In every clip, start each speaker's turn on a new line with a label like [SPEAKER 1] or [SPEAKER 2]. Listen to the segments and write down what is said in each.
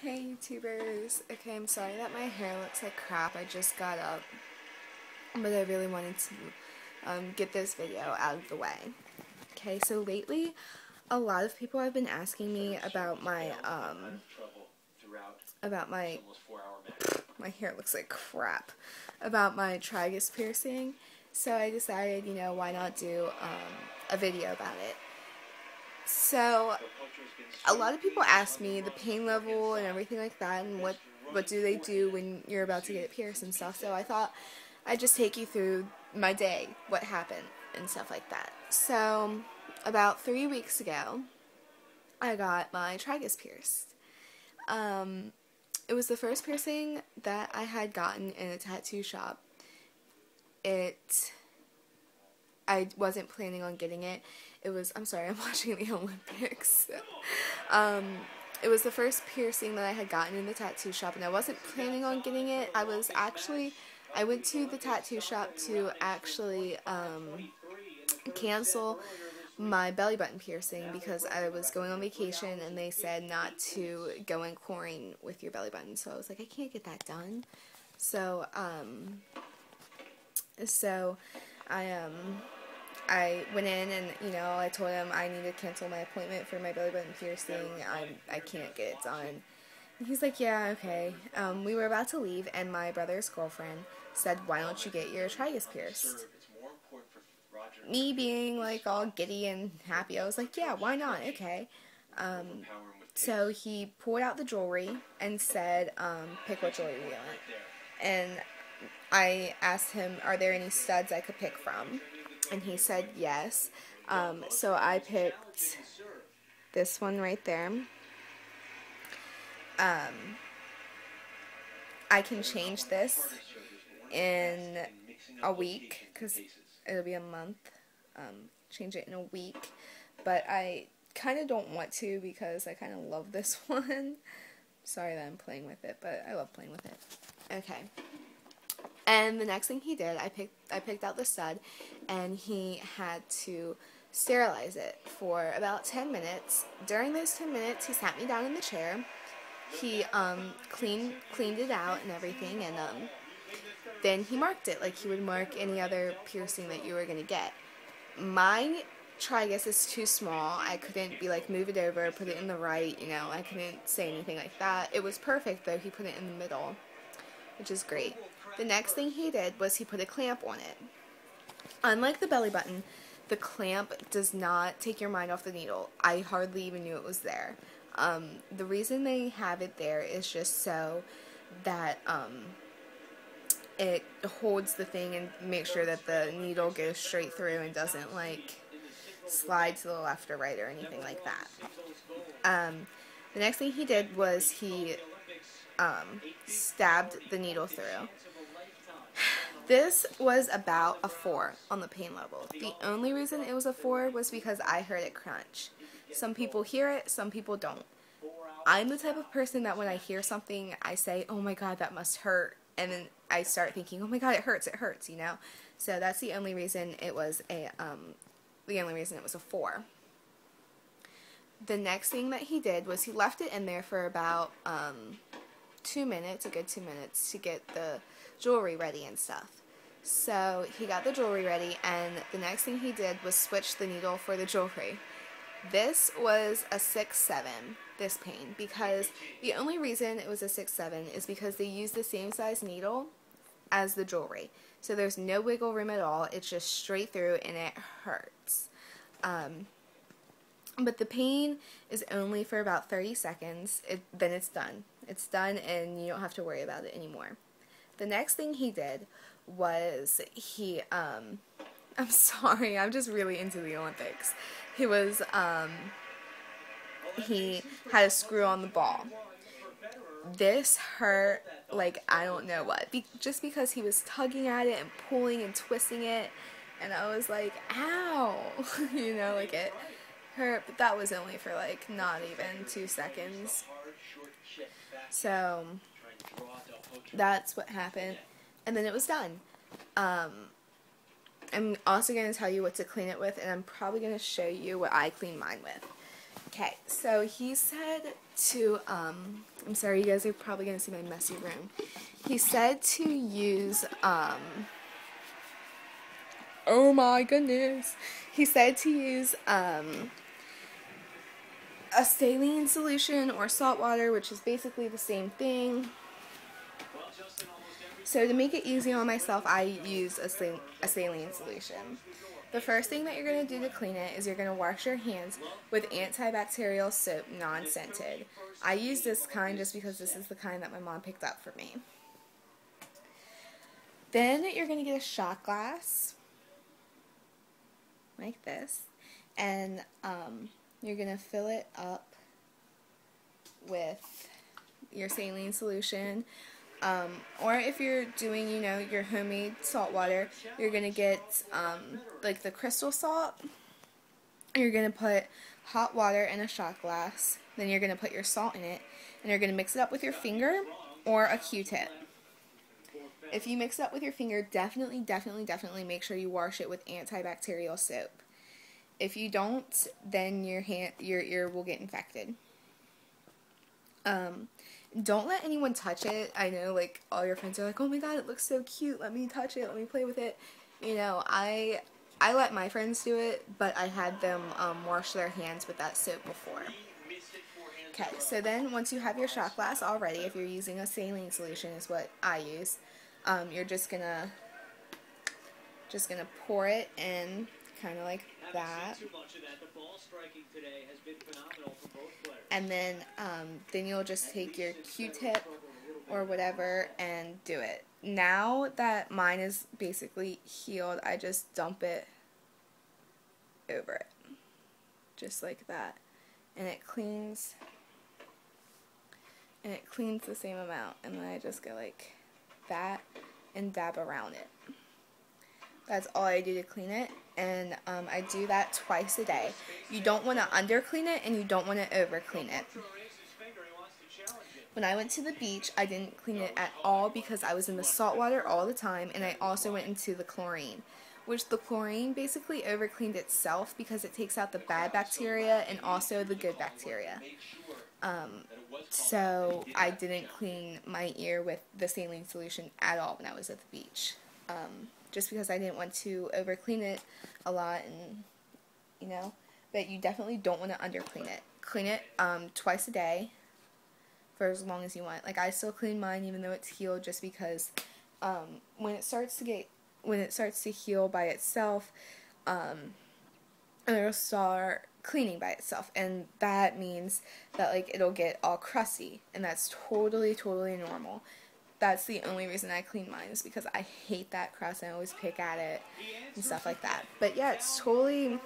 [SPEAKER 1] Hey YouTubers. Okay, I'm sorry that my hair looks like crap. I just got up, but I really wanted to get this video out of the way. Okay, so lately a lot of people have been asking me about my my hair looks like crap, about my tragus piercing. So I decided, why not do a video about it. So a lot of people ask me the pain level and everything like that, and what do they do when you're about to get it pierced and stuff. So I thought I'd just take you through my day, what happened and stuff like that. So about 3 weeks ago, I got my tragus pierced. It was the first piercing that I had gotten in a tattoo shop. I wasn't planning on getting it. I'm sorry, I'm watching the Olympics. It was the first piercing that I had gotten in the tattoo shop, and I wasn't planning on getting it. I went to the tattoo shop to actually cancel my belly button piercing because I was going on vacation and they said not to go in chlorine with your belly button. So I was like, I can't get that done. So I went in and, I told him I need to cancel my appointment for my belly button piercing. I can't get it done. And he's like, yeah, okay. We were about to leave, and my brother's girlfriend said, why don't you get your tragus pierced? Me being, like, all giddy and happy, I was like, yeah, why not? Okay. So he pulled out the jewelry and said, pick what jewelry you want. And I asked him, are there any studs I could pick from? And he said yes. So I picked this one right there. I can change this in a week because it'll be a month. Change it in a week. But I kind of don't want to because I kind of love this one. Sorry that I'm playing with it, but I love playing with it. Okay. And the next thing he did, I picked out the stud, and he had to sterilize it for about 10 minutes. During those 10 minutes, he sat me down in the chair. He cleaned it out and everything, and then he marked it like he would mark any other piercing that you were going to get. My tragus is too small. I couldn't be like, move it over, put it in the right, I couldn't say anything like that. It was perfect, though. He put it in the middle, which is great. The next thing he did was he put a clamp on it. Unlike the belly button, the clamp does not take your mind off the needle. I hardly even knew it was there. The reason they have it there is just so that it holds the thing and makes sure that the needle goes straight through and doesn't like slide to the left or right or anything like that. The next thing he did was he stabbed the needle through. This was about a 4 on the pain level. The only reason it was a 4 was because I heard it crunch. Some people hear it, some people don't. I'm the type of person that when I hear something, I say, oh my god, that must hurt. And then I start thinking, oh my god, it hurts, So that's the only reason it was a 4. The next thing that he did was he left it in there for about 2 minutes, a good 2 minutes, to get the jewelry ready and stuff. So he got the jewelry ready, and the next thing he did was switch the needle for the jewelry. This was a 6-7, this pain, because the only reason it was a 6-7 is because they used the same size needle as the jewelry. So there's no wiggle room at all. It's just straight through, and it hurts. But the pain is only for about 30 seconds. Then it's done. It's done, and you don't have to worry about it anymore. The next thing he did was he, I'm sorry, I'm just really into the Olympics. He had a screw on the ball. This hurt like I don't know what. Just because he was tugging at it and pulling and twisting it, and I was like, ow, like it hurt, but that was only for like not even 2 seconds. So that's what happened, and then it was done. I'm also going to tell you what to clean it with, and I'm probably going to show you what I clean mine with. Okay, so he said to, I'm sorry, you guys are probably going to see my messy room. He said to use, oh my goodness. He said to use, a saline solution or salt water, which is basically the same thing. So to make it easy on myself, I use a saline solution. The first thing that you're going to do to clean it is you're going to wash your hands with antibacterial soap, non-scented. I use this kind just because this is the kind that my mom picked up for me. Then you're going to get a shot glass, like this, and you're going to fill it up with your saline solution. Or if you're doing, you know, your homemade salt water, you're going to get, like the crystal salt. You're going to put hot water in a shot glass. Then you're going to put your salt in it. And you're going to mix it up with your finger or a Q-tip. If you mix it up with your finger, definitely make sure you wash it with antibacterial soap. If you don't, then your ear will get infected. Don't let anyone touch it. I know, like, all your friends are like, oh my god, it looks so cute, let me touch it, let me play with it. You know, I let my friends do it, but I had them wash their hands with that soap before. Okay, so then once you have your shot glass all ready, if you're using a saline solution is what I use, you're just gonna pour it in, kind of like that. And then you'll just take your Q-tip or whatever and do it. Now that mine is basically healed, I just dump it over it, just like that, and it cleans the same amount. And then I just go like that and dab around it. That's all I do to clean it, and I do that twice a day. You don't want to under clean it, and you don't want to over clean it. When I went to the beach, I didn't clean it at all because I was in the salt water all the time, and I also went into the chlorine, which the chlorine basically over cleaned itself because it takes out the bad bacteria and also the good bacteria. So I didn't clean my ear with the saline solution at all when I was at the beach. Just because I didn't want to over clean it a lot, and you know, but you definitely don't want to under clean it. Clean it twice a day for as long as you want. Like, I still clean mine even though it's healed, just because when it starts to heal by itself, it'll start cleaning by itself, and that means that, like, it'll get all crusty, and that's totally normal. That's the only reason I clean mine, is because I hate that crust. I always pick at it and stuff like that. But yeah, it's totally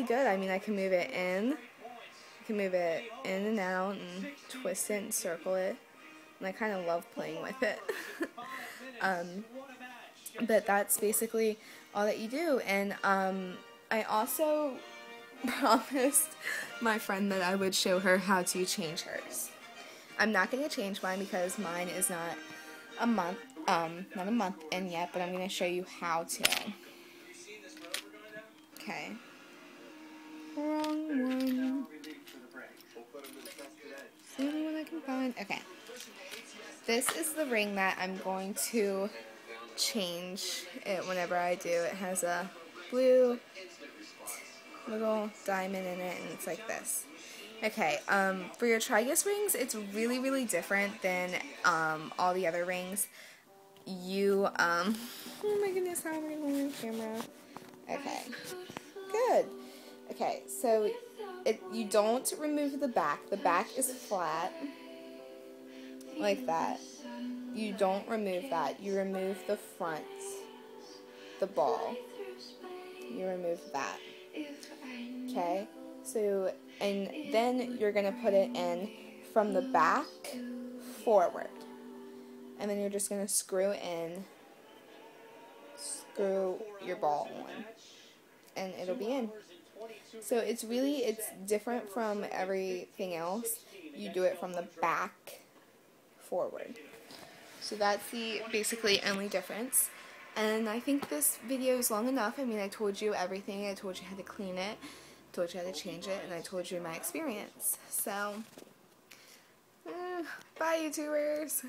[SPEAKER 1] good. I mean, I can move it in. I can move it in and out and twist it and circle it. And I kind of love playing with it. But that's basically all that you do. And I also promised my friend that I would show her how to change hers. I'm not going to change mine because mine is not a month in yet, but I'm going to show you how to. Okay. Wrong one. Is the only one I can find? Okay. This is the ring that I'm going to change it whenever I do. It has a blue little diamond in it, and it's like this. Okay, for your Tragus rings, it's really different than all the other rings. Oh my goodness, how am I going to hold the camera? Okay, good. Okay, so you don't remove the back. The back is flat, like that. You don't remove that. You remove the front, the ball. You remove that. Okay, so, and then you're going to put it in from the back forward. And then you're just going to screw your ball on. And it'll be in. So it's different from everything else. You do it from the back forward. So that's the basically only difference. And I think this video is long enough. I mean, I told you everything. I told you how to clean it. told you how to change it, and I told you my experience. So, bye YouTubers!